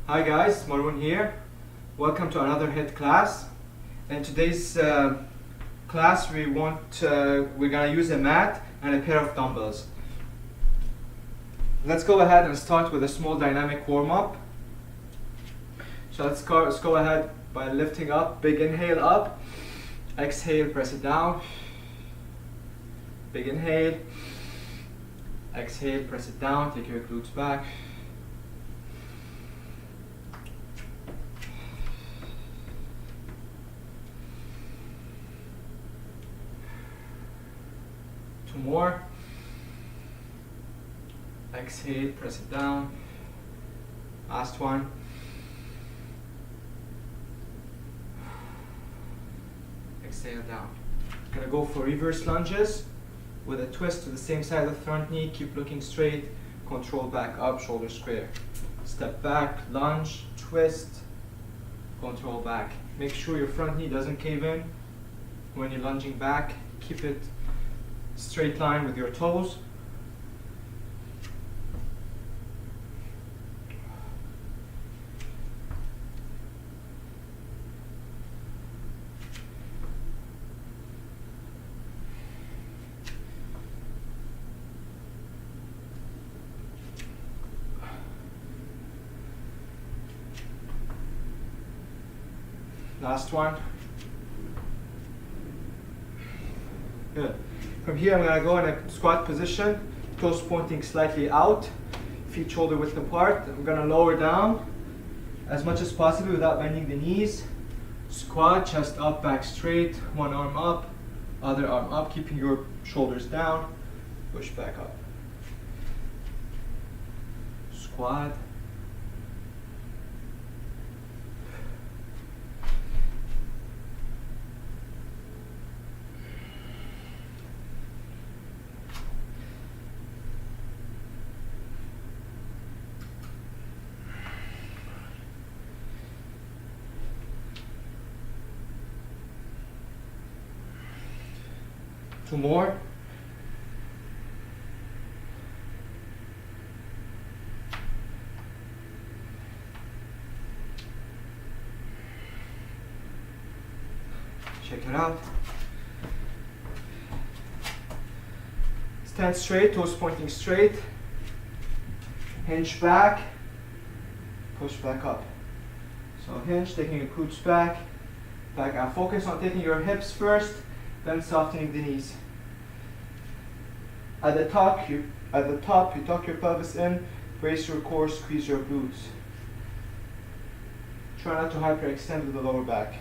Hi guys, Maroun here. Welcome to another HIIT class. In today's class we're gonna use a mat and a pair of dumbbells. Let's go ahead and start with a small dynamic warm-up. So let's go ahead by lifting up. Big inhale up, exhale, press it down. Big inhale, exhale, press it down, take your glutes back. Two more. Exhale, press it down. Last one. Exhale down. Gonna go for reverse lunges with a twist to the same side of the front knee. Keep looking straight. Control back up, shoulder square. Step back, lunge, twist, control back. Make sure your front knee doesn't cave in when you're lunging back. Keep it straight line with your toes. Last one. Good. From here I'm going to go in a squat position, toes pointing slightly out, feet shoulder width apart. I'm going to lower down as much as possible without bending the knees. Squat, chest up, back straight, one arm up, other arm up, keeping your shoulders down, push back up. Squat. Two more. Check it out. Stand straight, toes pointing straight. Hinge back, push back up. So hinge, taking your glutes back, back out. Focus on taking your hips first, then softening the knees. At the top, you tuck your pelvis in, brace your core, squeeze your glutes. Try not to hyperextend with the lower back.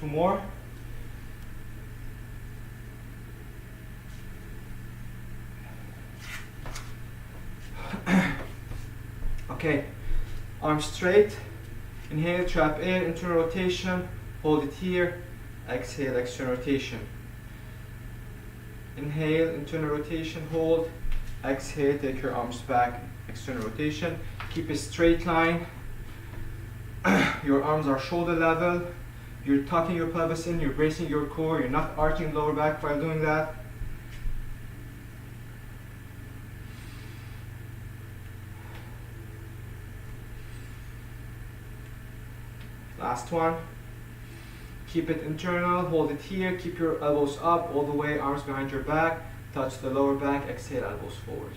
Two more. Okay, arms straight, inhale, trap air, internal rotation, hold it here, exhale, external rotation. Inhale, internal rotation, hold, exhale, take your arms back, external rotation. Keep a straight line, your arms are shoulder level, you're tucking your pelvis in, you're bracing your core, you're not arching the lower back while doing that. Last one. Keep it internal, hold it here, keep your elbows up all the way, arms behind your back, touch the lower back, exhale, elbows forward.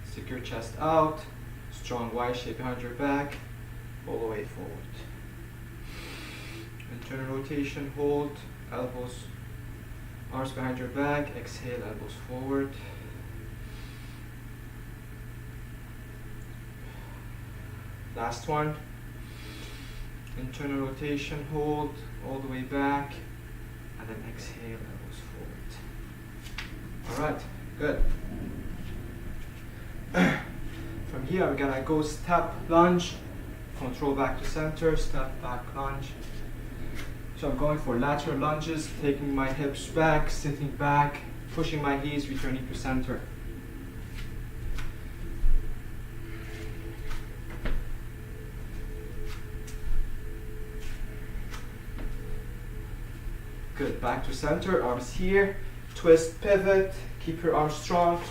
Stick your chest out, strong Y shape behind your back, all the way forward. Internal rotation, hold, elbows, arms behind your back, exhale, elbows forward. Last one. Internal rotation, hold, all the way back, and then exhale, elbows forward. Alright, good. From here, we're gonna go step, lunge, control back to center, step, back, lunge. So I'm going for lateral lunges, taking my hips back, sitting back, pushing my knees, returning to center. Good, back to center, arms here, twist, pivot, keep your arms strong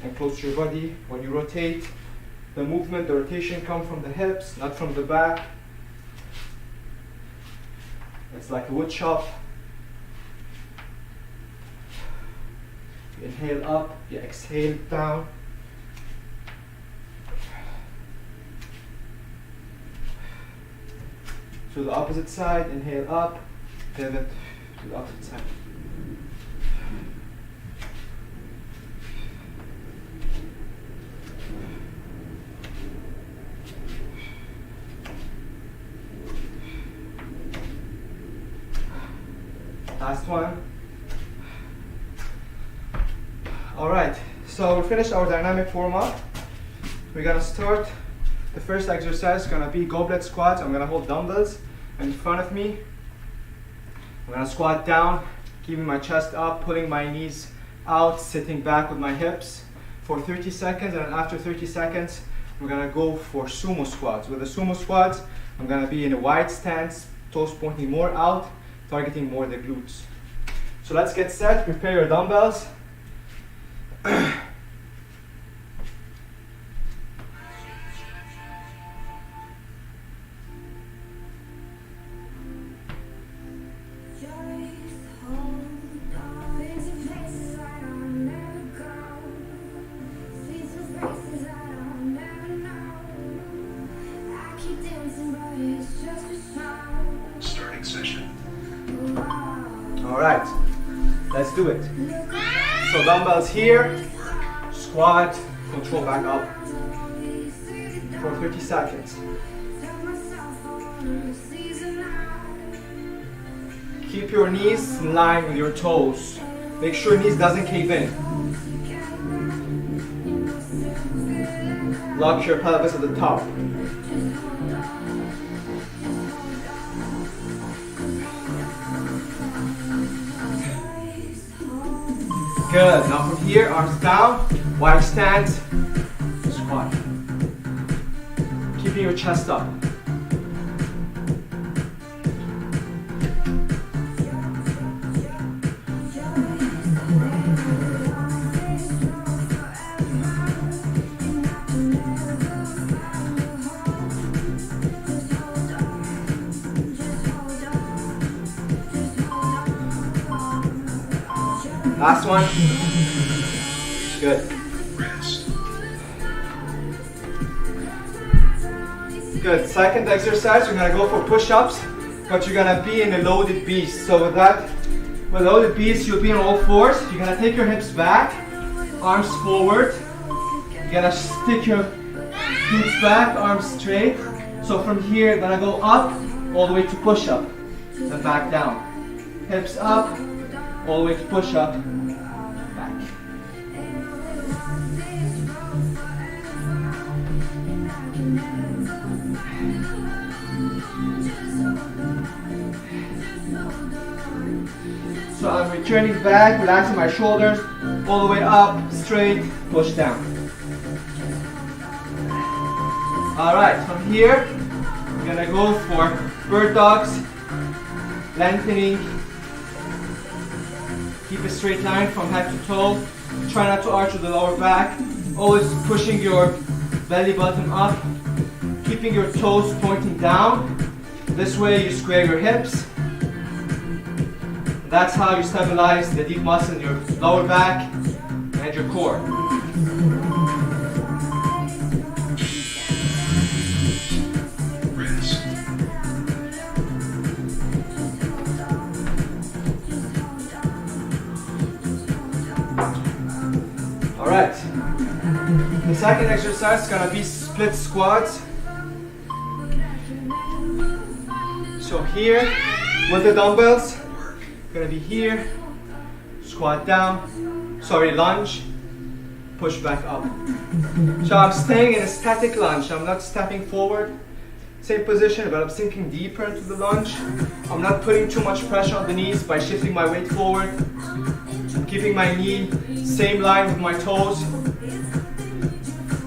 and close to your body. When you rotate, the movement, the rotation comes from the hips, not from the back. It's like a wood chop. You inhale up, you exhale down. To the opposite side, inhale up, pivot to the opposite side. Last one. All right, so we finished our dynamic warm-up. We're gonna start. The first exercise is gonna be goblet squats. I'm gonna hold dumbbells in front of me. I'm gonna squat down, keeping my chest up, pulling my knees out, sitting back with my hips for 30 seconds, and after 30 seconds, we're gonna go for sumo squats. With the sumo squats, I'm gonna be in a wide stance, toes pointing more out, targeting more the glutes. So let's get set, prepare your dumbbells. Starting session. All right, let's do it. So dumbbells here, squat, control back up for 30 seconds. Keep your knees in line with your toes. Make sure knees doesn't cave in. Lock your pelvis at the top. Good. Now from here, arms down, wide stance, squat. Keeping your chest up. Last one. Good. Good. Second exercise, we're gonna go for push-ups, but you're gonna be in a loaded beast. So with loaded beast, you'll be on all fours. You're gonna take your hips back, arms forward. You're gonna stick your glutes back, arms straight. So from here, you're gonna go up all the way to push-up, then back down. Hips up, all the way to push-up, back. So I'm returning back, relaxing my shoulders, all the way up, straight, push down. Alright, from here, we're gonna go for bird dogs, lengthening. Keep a straight line from head to toe. Try not to arch with the lower back. Always pushing your belly button up. Keeping your toes pointing down. This way you square your hips. That's how you stabilize the deep muscle in your lower back and your core. Alright, the second exercise is gonna be split squats. So here, with the dumbbells, gonna be here, squat down, lunge, push back up. So I'm staying in a static lunge, I'm not stepping forward. Same position, but I'm sinking deeper into the lunge. I'm not putting too much pressure on the knees by shifting my weight forward. I'm keeping my knee same line with my toes.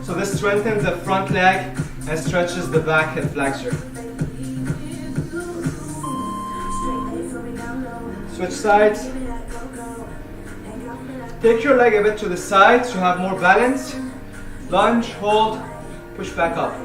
So this strengthens the front leg and stretches the back hip flexor. Switch sides. Take your leg a bit to the side so you have more balance. Lunge, hold, push back up.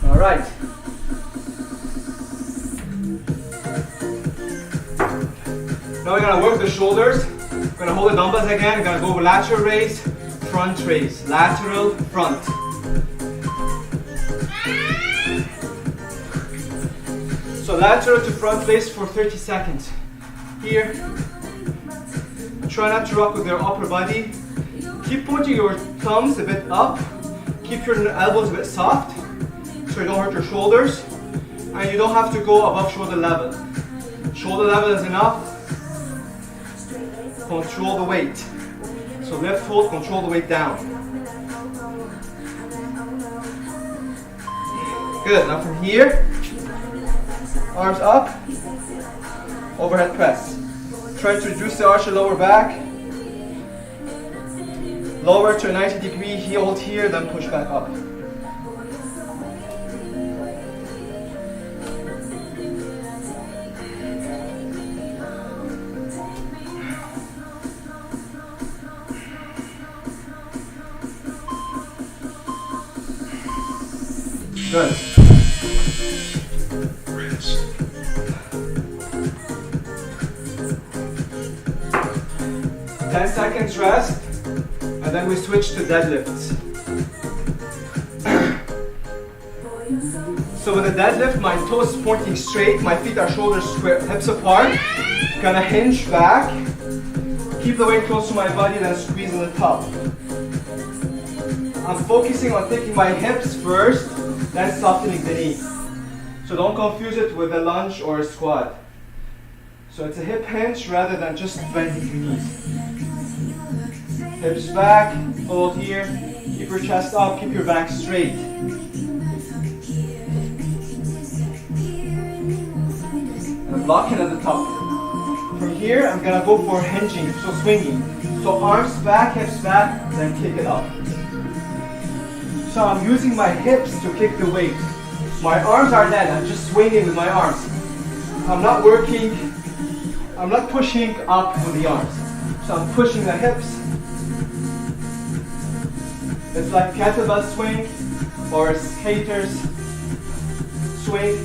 All right. Now we're gonna work the shoulders. We're gonna hold the dumbbells again. We're gonna go lateral raise, front raise, lateral, front. So lateral to front raise for 30 seconds. Here. Try not to rock with your upper body. Keep pointing your thumbs a bit up. Keep your elbows a bit soft so you don't hurt your shoulders. And you don't have to go above shoulder level. Shoulder level is enough. Control the weight. So lift, hold, control the weight down. Good. Now from here, arms up, overhead press. Try to reduce the arch of lower back. Lower to a 90-degree, hold here, then push back up. Good. Rest. 10 seconds rest, and then we switch to deadlifts. So with the deadlift, my toes pointing straight, my feet are shoulders square, hips apart. Gonna hinge back, keep the weight close to my body, then squeeze in the top. I'm focusing on taking my hips first, then softening the knee. So don't confuse it with a lunge or a squat. So it's a hip hinge rather than just bending your knees. Hips back, hold here, keep your chest up, keep your back straight. And locking at the top. From here, I'm gonna go for hinging, so swinging. So arms back, hips back, then kick it up. So I'm using my hips to kick the weight. My arms are dead, I'm just swinging with my arms. I'm not working, I'm not pushing up with the arms. So I'm pushing the hips. It's like kettlebell swing or skaters swing.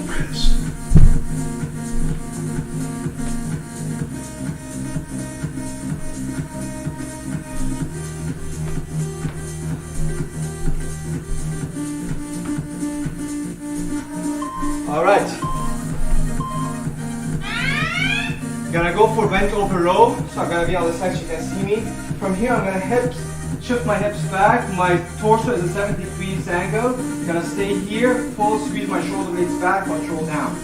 Rest. All right. Gonna go for bent over row. So I'm gonna be on the side so you can see me. From here, I'm gonna shift my hips back. My torso is a 70 degrees angle. Gonna stay here. Pull, squeeze my shoulder blades back, control down.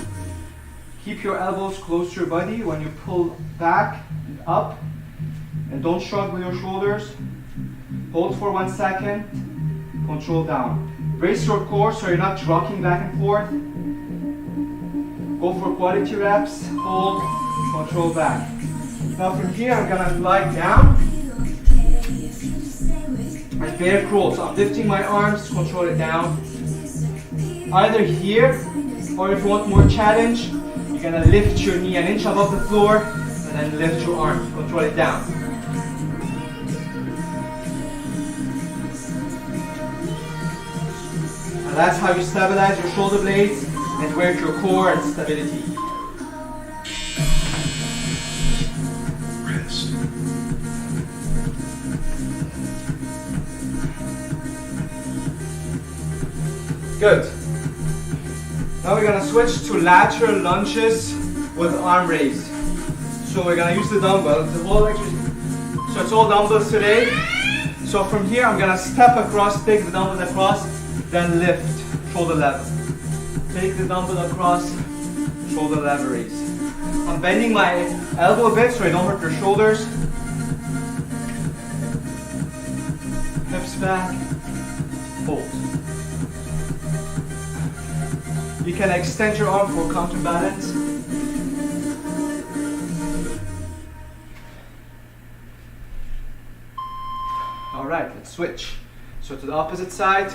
Keep your elbows close to your body when you pull back and up. And don't shrug with your shoulders. Hold for 1 second. Control down. Brace your core so you're not rocking back and forth. Go for quality reps. Hold. Control back. Now from here I'm gonna lie down and bear crawl. So I'm lifting my arms to control it down. Either here or if you want more challenge, you're gonna lift your knee an inch above the floor and then lift your arm. Control it down. And that's how you stabilize your shoulder blades and work your core and stability. Good. Now we're gonna switch to lateral lunges with arm raise. So we're gonna use the dumbbell. So it's all dumbbells today. So from here I'm gonna step across, take the dumbbell across, then lift, shoulder level. Take the dumbbell across, shoulder level raise. I'm bending my elbow a bit so I don't hurt your shoulders. Hips back, hold. You can extend your arm for counterbalance. All right, let's switch. So to the opposite side.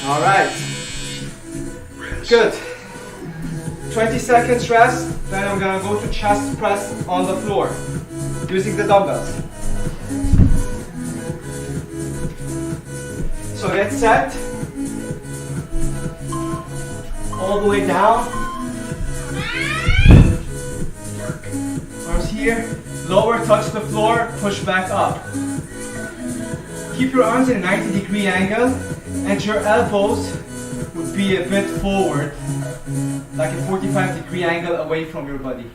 All right. Good. 20 seconds rest, then I'm gonna go to chest press on the floor using the dumbbells. So get set. All the way down. Arms here. Lower, touch the floor, push back up. Keep your arms in a 90-degree angle and your elbows would be a bit forward, like a 45-degree angle away from your body.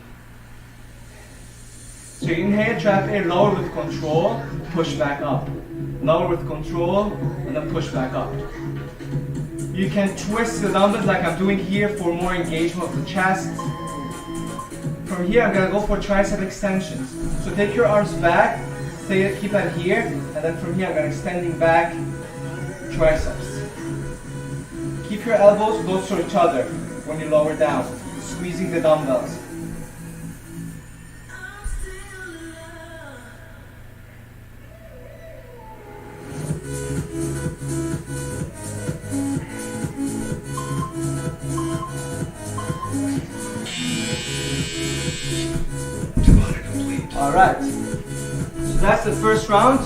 So you inhale, trap air, lower with control, push back up. Lower with control, and then push back up. You can twist the dumbbells like I'm doing here for more engagement of the chest. From here, I'm gonna go for tricep extensions. So take your arms back, keep that here, and then from here, I'm gonna extending back triceps. Keep your elbows close to each other when you lower down, squeezing the dumbbells. All right, so that's the first round.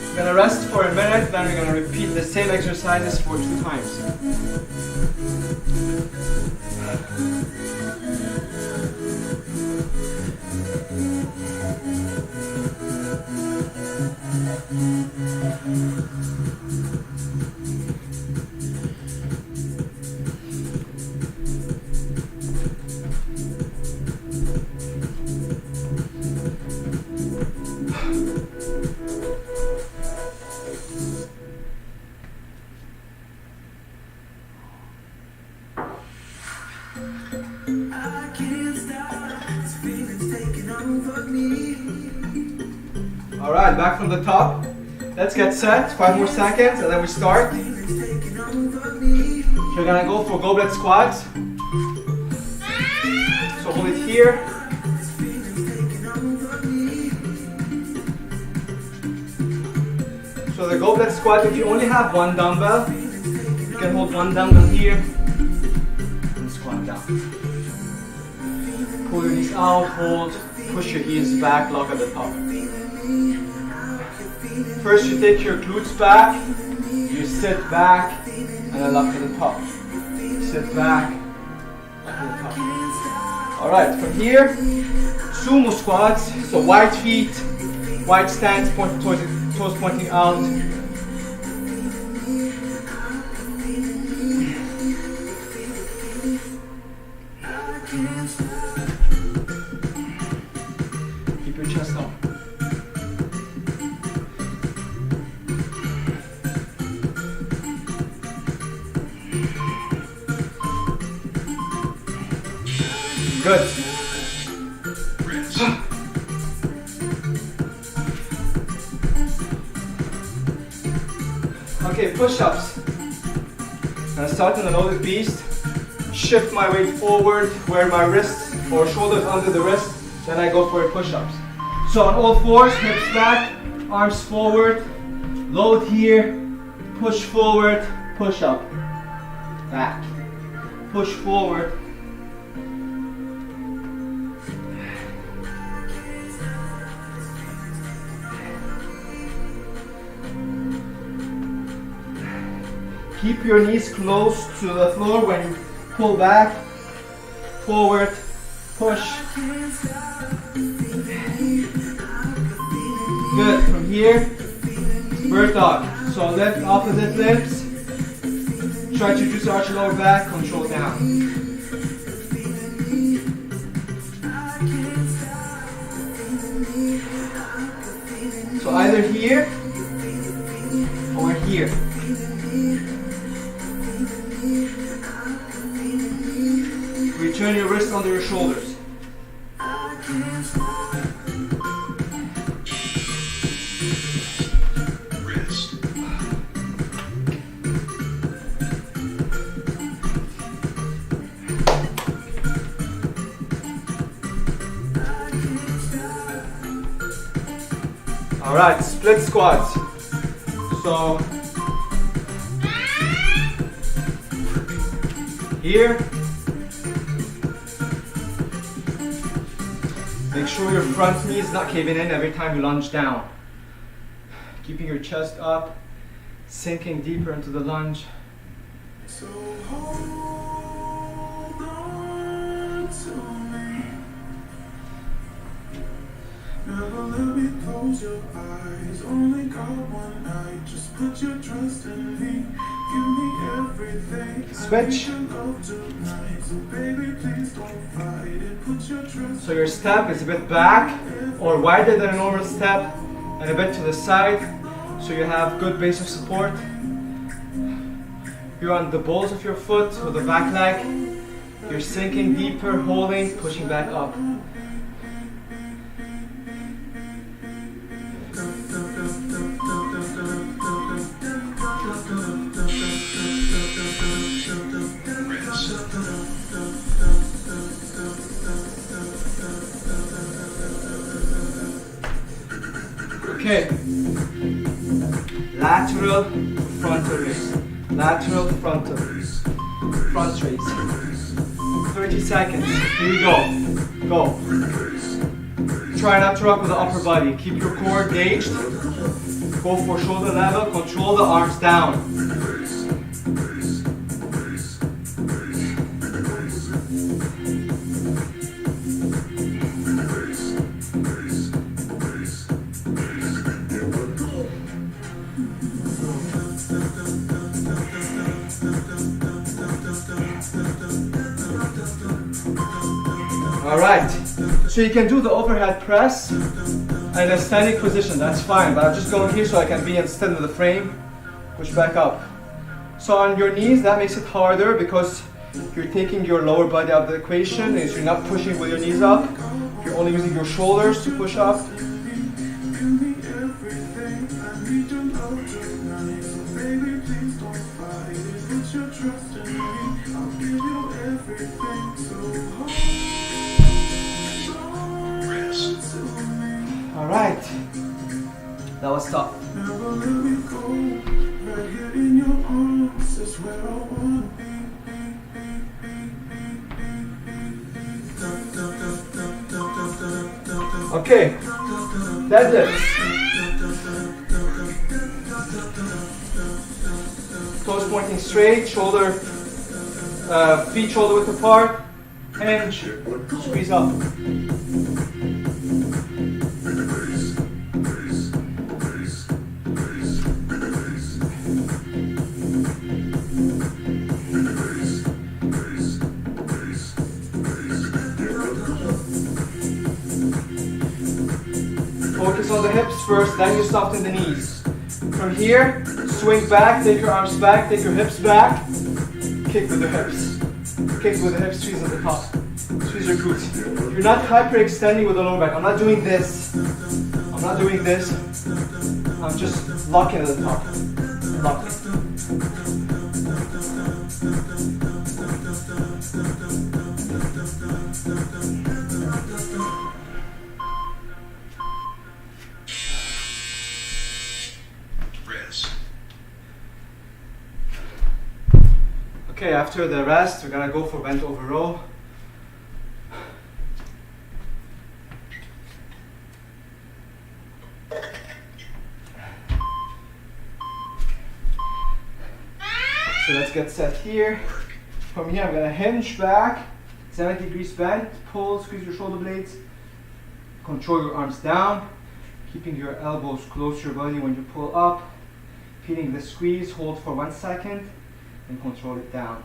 We're gonna rest for a minute, then we're gonna repeat the same exercises for 2 times. All right, back from the top. Let's get set, 5 more seconds, and then we start. So you're gonna go for goblet squats. So hold it here. So the goblet squat, if you only have one dumbbell, you can hold one dumbbell here and squat down. Pull your knees out, hold, push your heels back, lock at the top. First you take your glutes back, you sit back, and then lock to the top. Sit back, lock to the top. Alright, from here, sumo squats, so wide feet, wide stance, toes pointing out. Keep your chest up. Good. Okay, push-ups. Gonna start in the loaded beast. Shift my weight forward, where my wrists or shoulders under the wrist. Then I go for push-ups. So on all fours, hips back, arms forward. Load here. Push forward. Push up. Back. Push forward. Keep your knees close to the floor when you pull back, forward, push. here, bird dog. So lift opposite limbs. Try to reduce the arch lower back, control down. So either here or here. Return your wrist under your shoulders. Wrist. Alright, split squats. So here, make sure your front knee is not caving in every time you lunge down. Keeping your chest up, sinking deeper into the lunge. So hold on to me. Never let me close your eyes. Only got one night. Just put your trust in me. Give me everything. Switch. I need your love tonight. So baby, please don't fight it. Put your trust. So your step is a bit back or wider than a normal step and a bit to the side so you have good base of support. You're on the balls of your foot or the back leg. You're sinking deeper, holding, pushing back up. Okay, lateral frontal raise, lateral frontal, front raise, 30 seconds, here we go, go. Try not to rock with the upper body, keep your core engaged, go for shoulder level, control the arms down. Alright, so you can do the overhead press in a standing position, that's fine, but I'm just going here so I can be instead of the frame, push back up. So on your knees, that makes it harder because you're taking your lower body out of the equation, is you're not pushing with your knees up, you're only using your shoulders to push up. Alright, that was tough. Okay, deadlifts. Toes pointing straight, shoulder, feet shoulder width apart, hinge, squeeze up. Focus on the hips first, then you soften the knees. From here, swing back, take your arms back, take your hips back, kick with the hips. Kick with the hips, squeeze at the top. Squeeze your glutes. You're not hyperextending with the lower back. I'm not doing this. I'm not doing this. I'm just locking at the top. Locking. Okay, after the rest, we're gonna go for bent over row. So let's get set here. From here, I'm gonna hinge back, 70 degrees bend, pull, squeeze your shoulder blades, control your arms down, Keeping your elbows close to your body when you pull up. Feeling the squeeze, hold for 1 second, and control it down.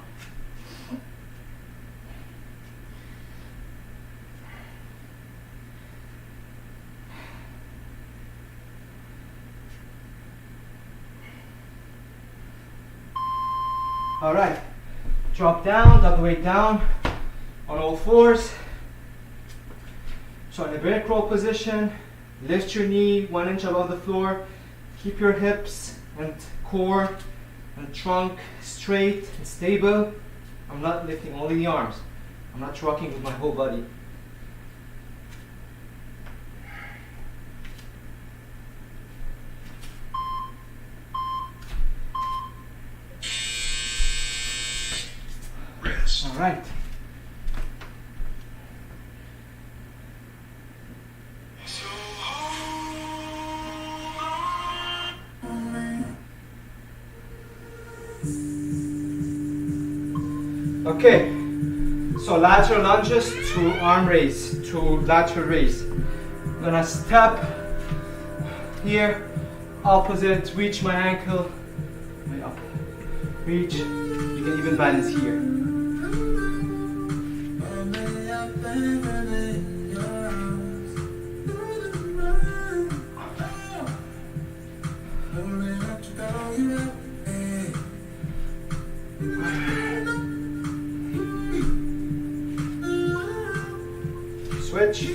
All right, drop down, double weight down on all fours. So in a bear crawl position, lift your knee 1 inch above the floor. Keep your hips and core and trunk straight and stable. I'm not lifting only the arms. I'm not rocking with my whole body. Rest. All right. Okay, so lateral lunges to arm raise, to lateral raise. I'm gonna step here, opposite, reach my ankle, way up, reach, you can even balance here. Switch.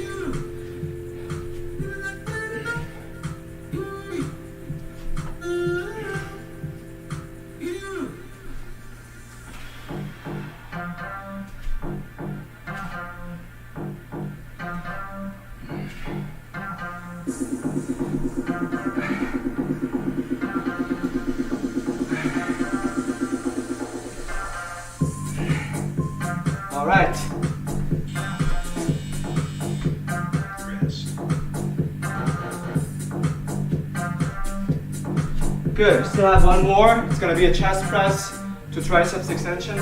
All right. Good, still have one more. It's gonna be a chest press to triceps extension.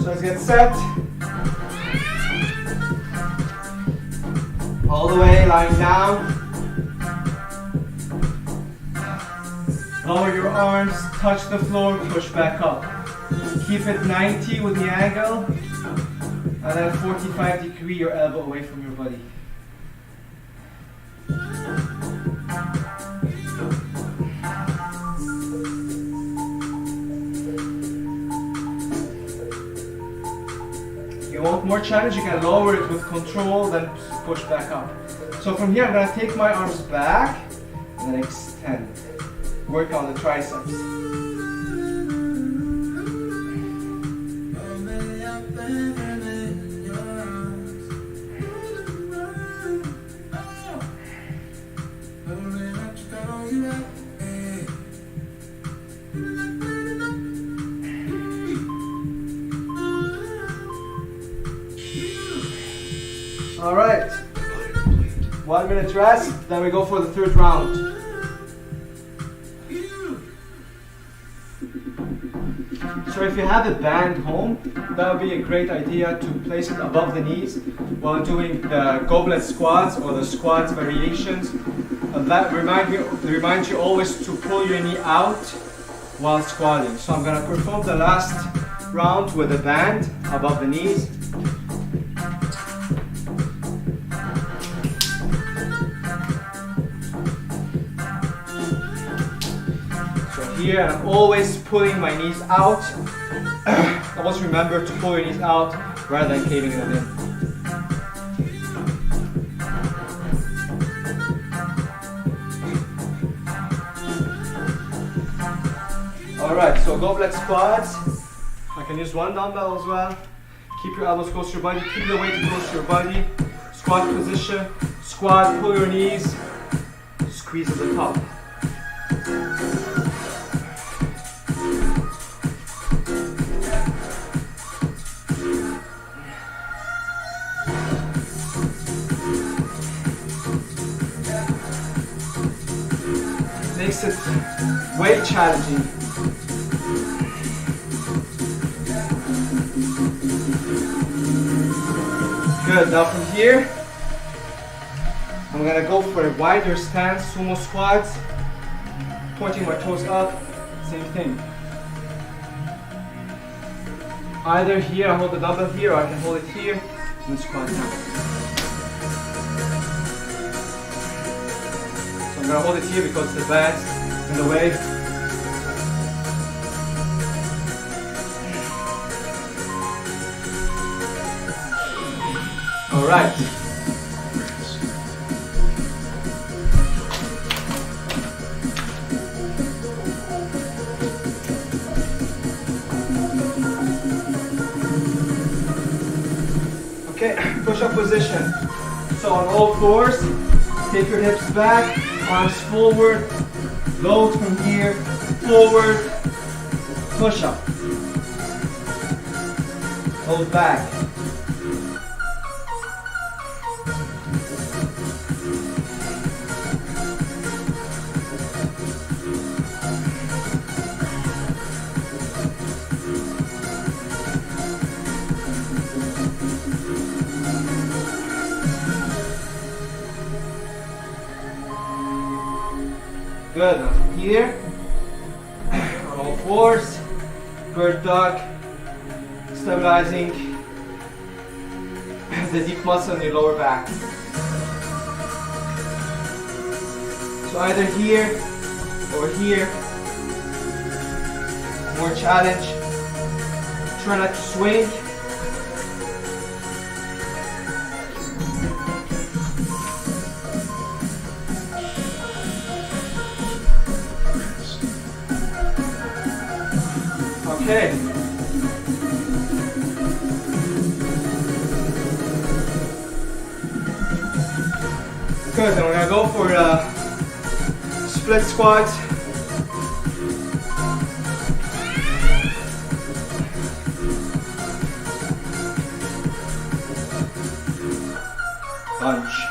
So let's get set. All the way, lying down. Lower your arms, touch the floor, push back up. Keep it 90 with the angle, and then 45-degree your elbow away from your body. If you want more challenge, you can lower it with control, then push back up. So from here, I'm gonna take my arms back and then extend. Work on the triceps. All right, 1 minute rest, then we go for the third round. So if you have a band home, that would be a great idea to place it above the knees while doing the goblet squats or the squats variations. And that reminds you always to pull your knee out while squatting. So I'm gonna perform the last round with a band above the knees. Here, and I'm always pulling my knees out. Always remember to pull your knees out rather than caving them in. Alright, so goblet squats. I can use one dumbbell as well. Keep your elbows close to your body, keep the weight close to your body. Squat position, squat, pull your knees, squeeze at the top. Makes it way challenging. Good, now from here, I'm gonna go for a wider stance, sumo squats, pointing my toes up, same thing. Either here, I hold the dumbbell here, or I can hold it here, and squat down. So I'm gonna hold it here because the band's in the way. All right. Okay, push-up position. So on all fours, take your hips back, arms forward, load from here, forward, push-up. Load back. Good, now from here, on all fours, bird dog, stabilizing the deep muscle in your lower back. So either here or here, more challenge. Try not to swing. Okay. Good, then we're gonna go for split squats. Lunge.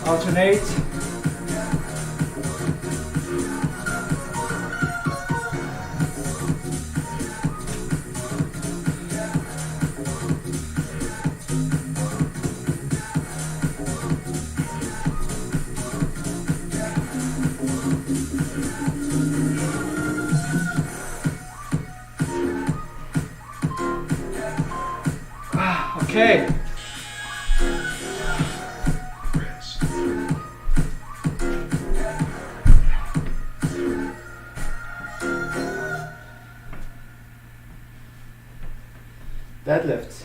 Alternate. Okay. Deadlifts.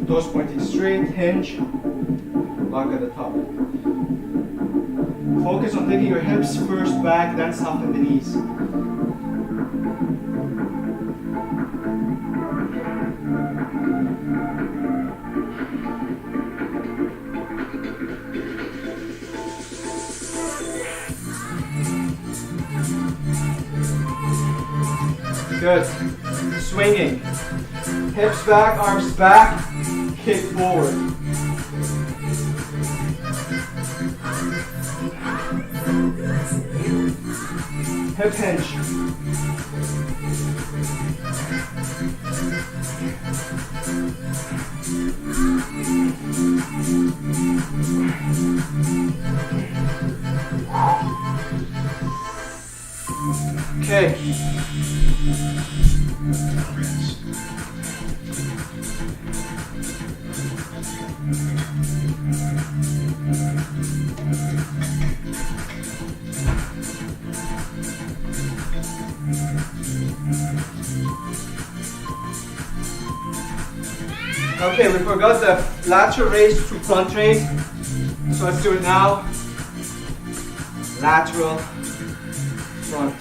Toes pointing straight, hinge, lock at the top. Focus on taking your hips first back, then soften the knees. Good. Swinging. Hips back, arms back, kick forward. Hip hinge. Okay. Okay, we forgot the lateral raise to front raise, so let's do it now. Lateral, front.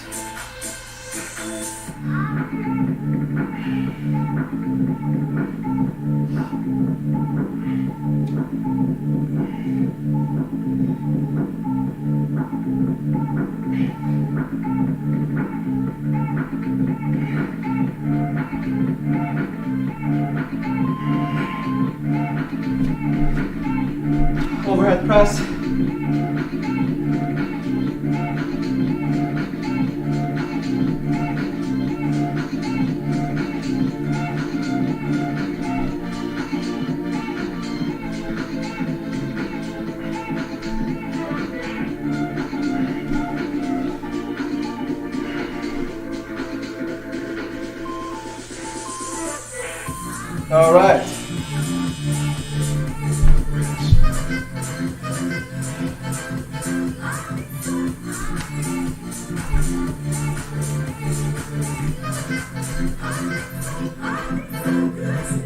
Overhead press. All right.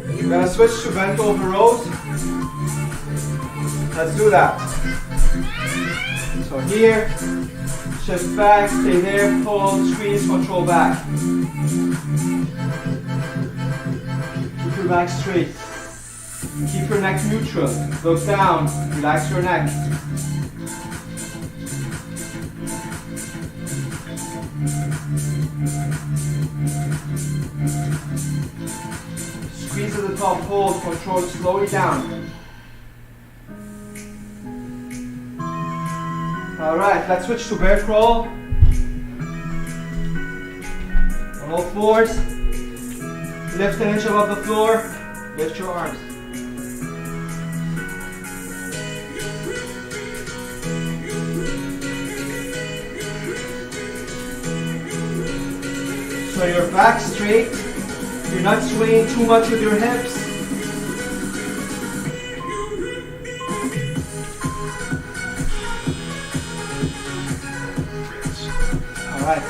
We're gonna switch to bent over rows. Let's do that. So here, shift back, stay there, pull, squeeze, control back. Keep your back straight. Keep your neck neutral. Look down, relax your neck. Squeeze at the top, hold, control slowly down. Alright, let's switch to bear crawl. On all fours. Lift an inch above the floor. Lift your arms. So your back straight. You're not swaying too much with your hips. All right.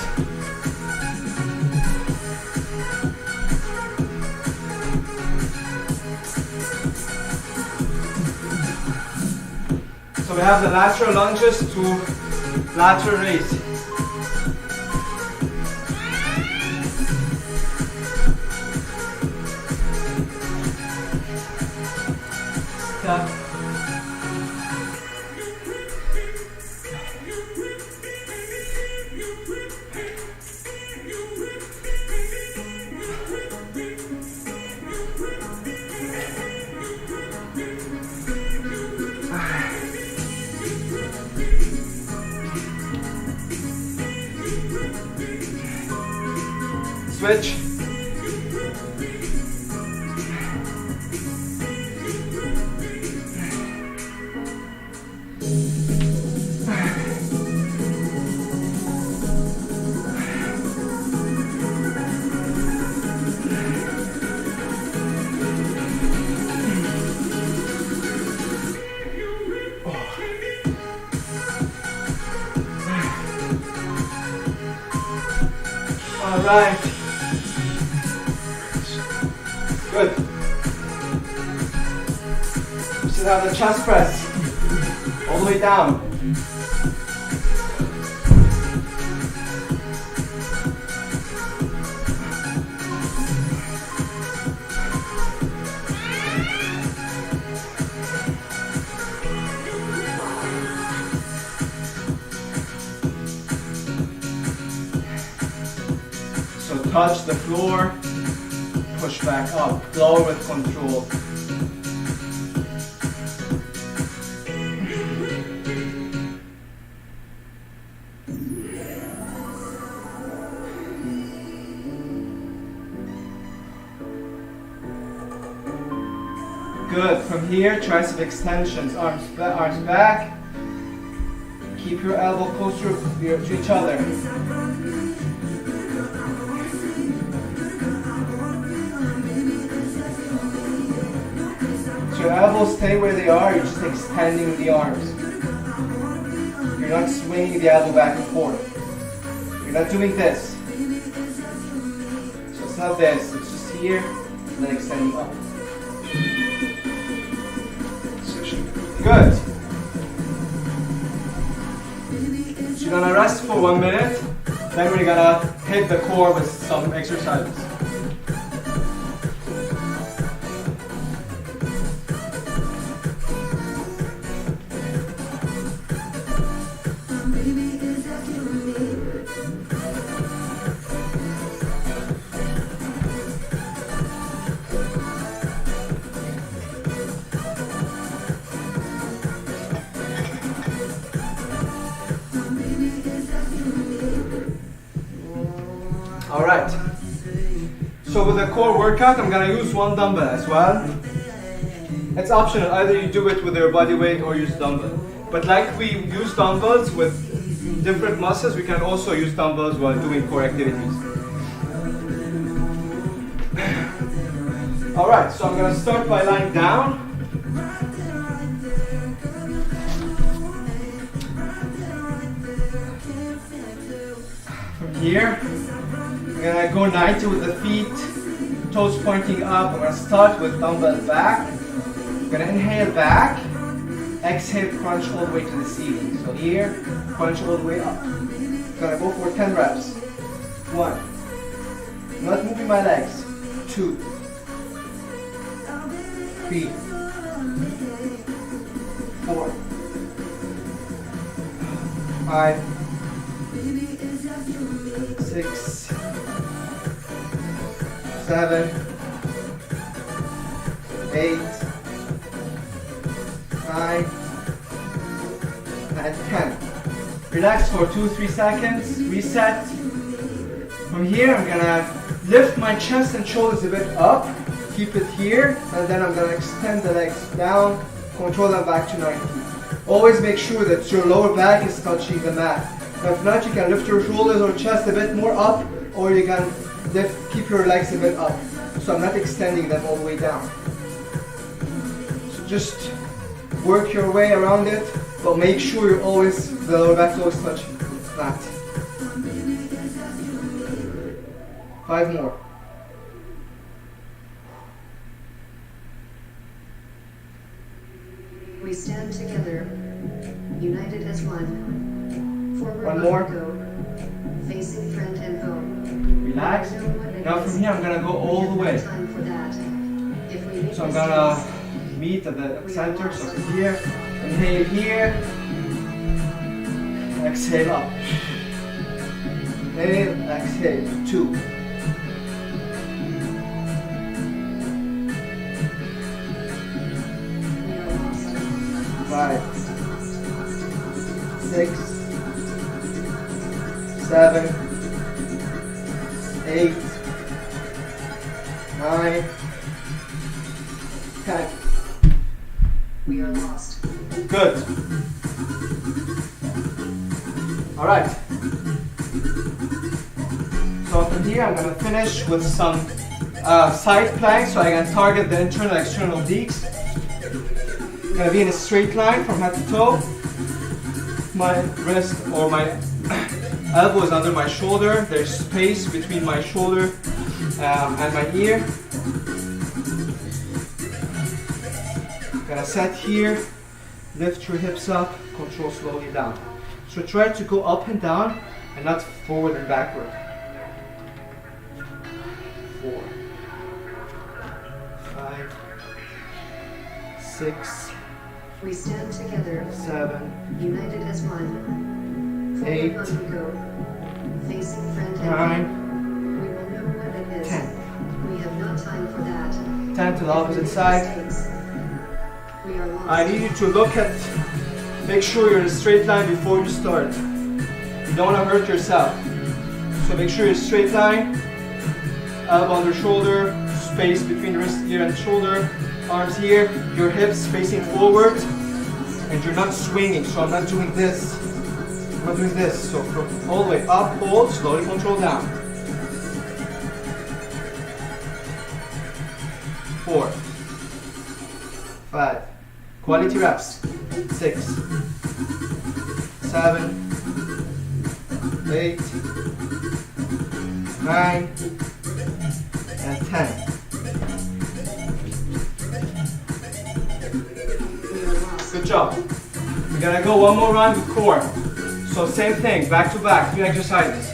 So we have the lateral lunges to lateral raise. Step. Switch. All right. Good. We should have the chest press all the way down. So touch the floor. Push back up, lower with control. Good. From here, tricep extensions, arms back. Keep your elbow close to each other. Your elbows stay where they are, you're just extending the arms. You're not swinging the elbow back and forth. You're not doing this. So it's not this, it's just here, and then extending up. Good. So you're gonna rest for 1 minute, then we're gonna hit the core with some exercises. All right. So with the core workout, I'm gonna use one dumbbell as well. It's optional, either you do it with your body weight or use dumbbell. But like we use dumbbells with different muscles, we can also use dumbbells while doing core activities. All right, so I'm gonna start by lying down. From here, I'm gonna go 90 with the feet, toes pointing up. I'm gonna start with dumbbell back. I'm gonna inhale back, exhale, crunch all the way to the ceiling. So here, crunch all the way up. Gonna go for 10 reps. 1. Not moving my legs. 2. 3. 4. 5. 6. 7. 8. 9. And 10. Relax for 2-3 seconds. Reset. From here, I'm gonna lift my chest and shoulders a bit up. Keep it here, and then I'm gonna extend the legs down. Control them back to 90. Always make sure that your lower back is touching the mat. If not, you can lift your shoulders or chest a bit more up, or you can keep your legs a bit up. So I'm not extending them all the way down. So just work your way around it, but make sure you're always, the lower back is always touching the mat. 5 more. We stand together, united as one. Forward One more. go, facing friend and foe. Relax. Now from here I'm gonna go all the way. Time for that. If we make So I'm mistakes, gonna meet at the center, so from here, inhale here, exhale up. Inhale, exhale, 2. 5, 6, 7, 8, 9, 10. we are lost. Good. All right. So from here, I'm going to finish with some side planks so I can target the internal external obliques. I'm going to be in a straight line from head to toe. My wrist or my elbow is under my shoulder. There's space between my shoulder and my ear. Gonna set here, lift your hips up, control slowly down. So try to go up and down and not forward and backward. 4, 5, 6, We stand together, 7, united as one. Forward 8, on we go, facing friend and 9, foe. We will know what it is. 10. We have no time for that. 10 to the If we opposite make side. mistakes, we are lost. I need you to look at, make sure you're in a straight line before you start. You don't want to hurt yourself. So make sure you're straight line, elbow under shoulder, space between the wrist here and shoulder, arms here, your hips facing forward, and you're not swinging. So I'm not doing this, I'm not doing this. So from all the way up, hold, slowly control down. 4, 5, quality reps, 6, 7, 8, 9, and 10. We are lost. Good job. We're gonna go one more round with core. So same thing, back to back, 3 exercises.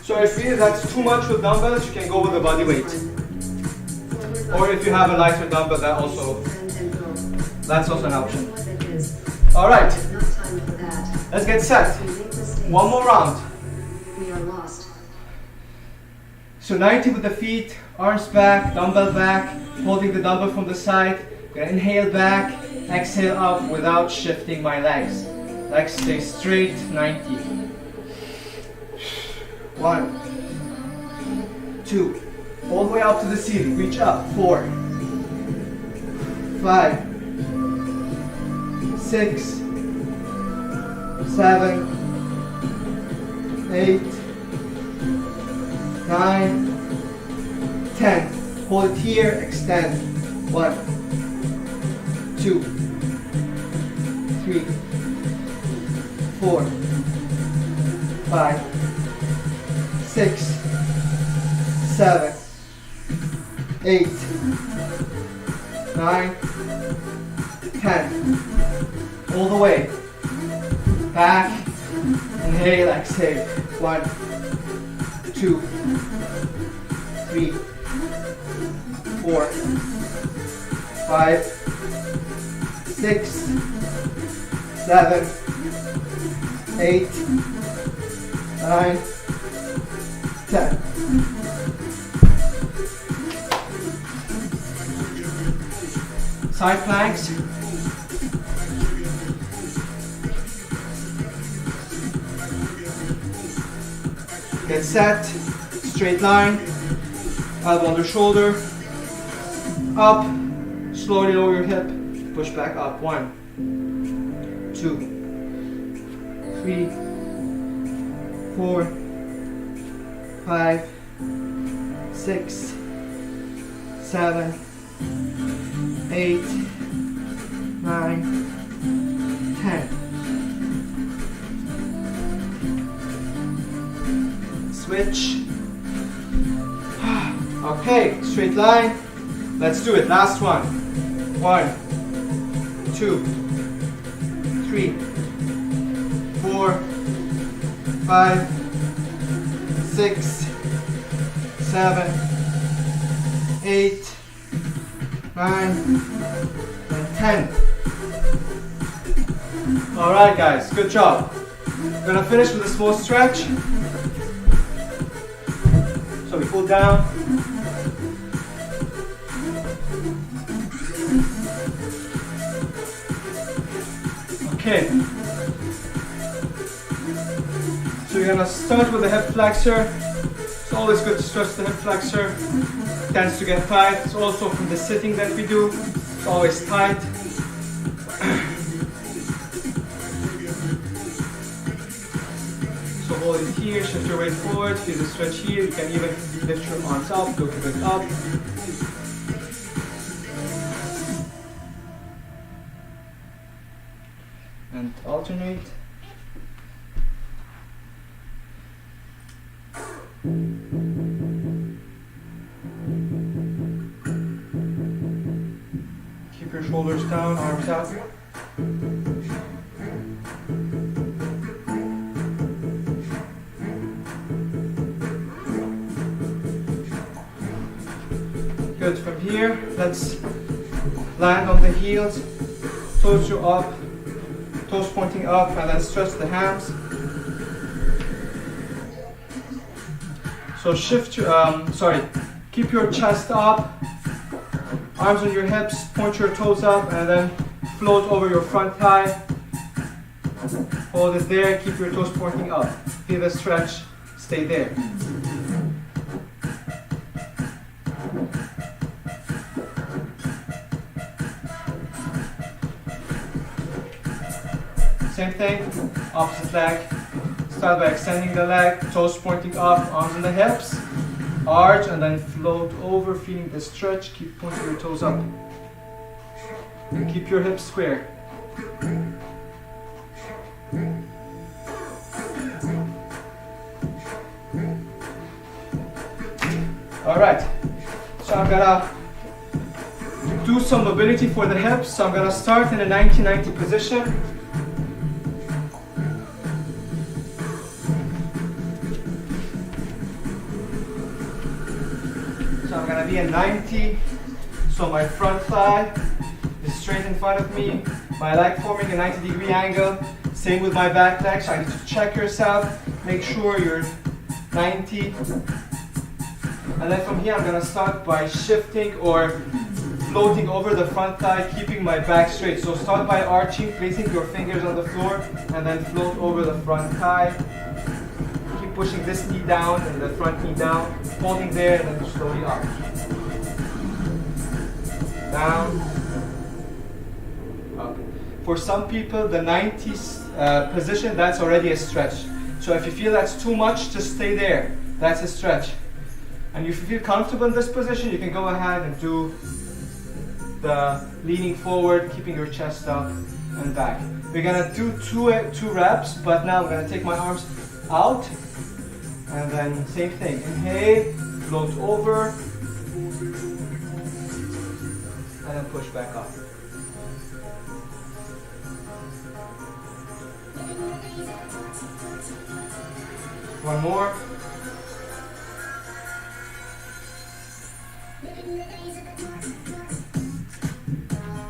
So if you feel that's too much with dumbbells, you can go with the body weight. Or if you have a lighter dumbbell, that's also an option. All right, let's get set. One more round. We are lost. So 90 with the feet, arms back, dumbbell back, holding the dumbbell from the side. Gonna inhale back, Exhale up without shifting my legs. Legs stay straight, 90. 1, 2, all the way up to the ceiling. Reach up. 4, 5, 6, 7, 8, 9, 10. Hold it here, extend. 1, 2, 3, 4, 5, 6, 7, 8, 9, 10. All the way. Back. Inhale, exhale. 1, 2, 3, 4, 5, 6, 7, 8, 9, 10. Side planks. Get set, straight line, elbow under shoulder, up, slowly lower your hip, push back up. 1, 2, 3, 4, 5, 6, 7, 8, 9, 10. Switch. Okay, straight line. Let's do it. Last one. 1, 2, 3, 4, 5, 6, 7, 8, 9, and 10. Alright guys, good job. We're gonna finish with a small stretch. So we pull down. Okay. So you're gonna start with the hip flexor. It's always good to stretch the hip flexor. It tends to get tight. It's also from the sitting that we do. It's always tight. So hold it here, shift your weight forward, feel the stretch here. You can even lift your arms up, look a bit up. And alternate. Keep your shoulders down, arms up. Good, from here, let's land on the heels, toes you up, toes pointing up, and then stretch the hams. So shift your, keep your chest up, arms on your hips, point your toes up, and then float over your front thigh. Hold it there, keep your toes pointing up. Feel the stretch, stay there. Same thing, opposite leg. Start by extending the leg, toes pointing up, arms on the hips. Arch and then float over, feeling the stretch. Keep pointing your toes up. And keep your hips square. Alright, so I'm gonna do some mobility for the hips. So I'm gonna start in a 90-90 position. So I'm gonna be in 90, so my front thigh is straight in front of me, my leg forming a 90-degree angle, same with my back leg, so I need to check yourself, make sure you're 90, and then from here I'm gonna start by shifting or floating over the front thigh, keeping my back straight. So start by arching, placing your fingers on the floor, and then float over the front thigh. Keep pushing this knee down and the front knee down, holding there, and then slowly up. Down, up. For some people, the 90 position, that's already a stretch. So if you feel that's too much, just stay there. That's a stretch. And if you feel comfortable in this position, you can go ahead and do the leaning forward, keeping your chest up and back. We're gonna do two reps, but now I'm gonna take my arms out, and then same thing. Inhale, float over, and then push back up. One more.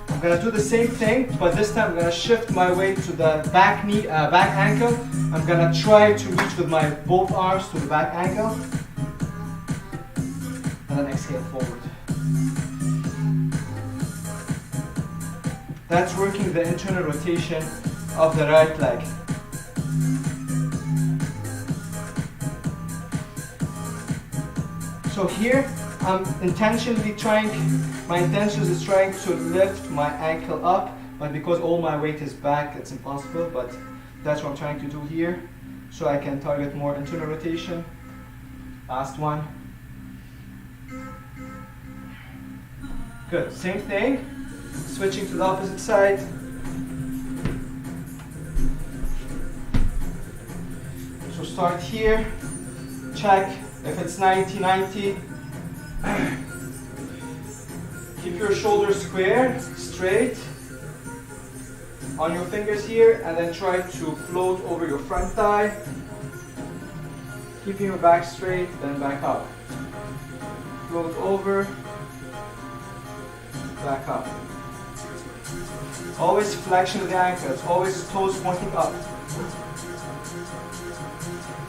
I'm gonna do the same thing, but this time I'm gonna shift my weight to the back knee, back ankle. I'm gonna try to reach with my both arms to the back ankle, and then exhale forward. That's working the internal rotation of the right leg. So here, I'm intentionally my intention is trying to lift my ankle up, but because all my weight is back, it's impossible, but that's what I'm trying to do here, so I can target more internal rotation. Last one. Good, same thing, switching to the opposite side. So start here, check if it's 90-90. Keep your shoulders square, straight on your fingers here, and then try to float over your front thigh. Keeping your back straight, then back up. Float over, back up. Always flexion of the ankles, always toes pointing up.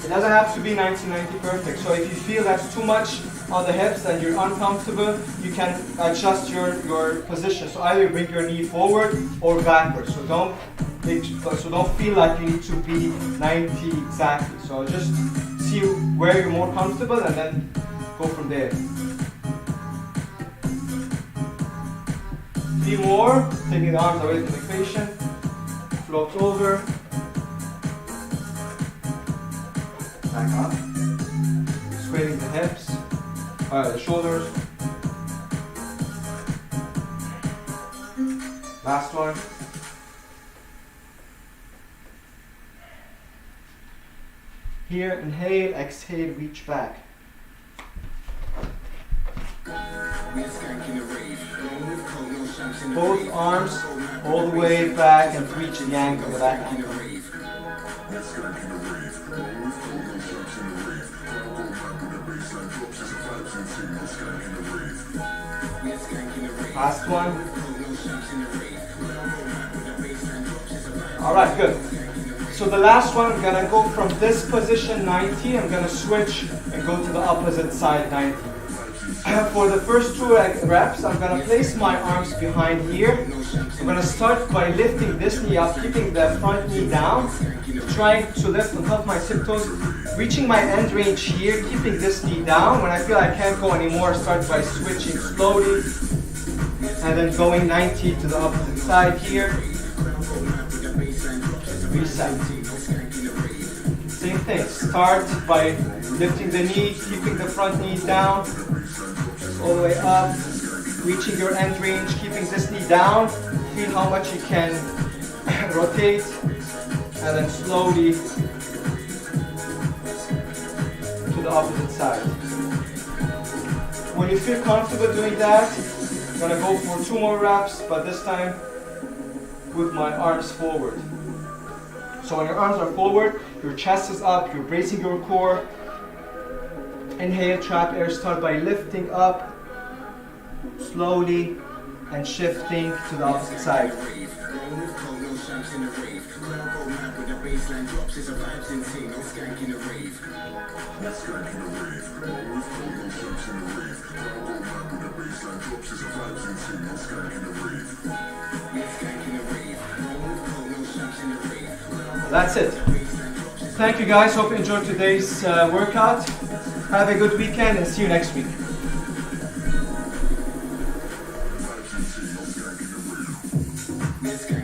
It doesn't have to be 90-90 perfect, so if you feel that's too much on the hips and you're uncomfortable, you can adjust your position. So either bring your knee forward or backwards. So don't feel like you need to be 90 exactly. So just see where you're more comfortable and then go from there. 3 more, taking the arms away from the equation. Float over. Back up. Squaring the hips. The shoulders. Last one. Here, inhale, exhale, reach back. Both arms all the way back and reach the ankle, the back ankle. Last one. Alright, good. So the last one, I'm gonna go from this position 90, I'm gonna switch and go to the opposite side 90. For the first 2 reps, I'm gonna place my arms behind here. I'm gonna start by lifting this knee up, keeping the front knee down, trying to lift on top of my tiptoes, reaching my end range here, keeping this knee down. When I feel I can't go anymore, start by switching slowly, and then going 90 to the opposite side here. Reset. Same thing, start by lifting the knee, keeping the front knee down, all the way up, reaching your end range, keeping this knee down, feel how much you can rotate, and then slowly to the opposite side. When you feel comfortable doing that, I'm gonna go for 2 more reps, but this time with my arms forward. So when your arms are forward, your chest is up, you're bracing your core. Inhale, trap air, start by lifting up slowly and shifting to the opposite side. shanks in the rave. Crowd go mad with the baseline drops. It's a vibes in scene, no skank in the rave. No skank in the rave. Always cold, no shanks in the rave. Crowd go mad with the baseline drops. It's a vibes insane. No skank in the rave. No skank in the rave. Always cold, no shanks in the rave. That's it. Thank you guys. Hope you enjoyed today's workout. Have a good weekend and see you next week. Vibes insane, no skank in the rave. No skank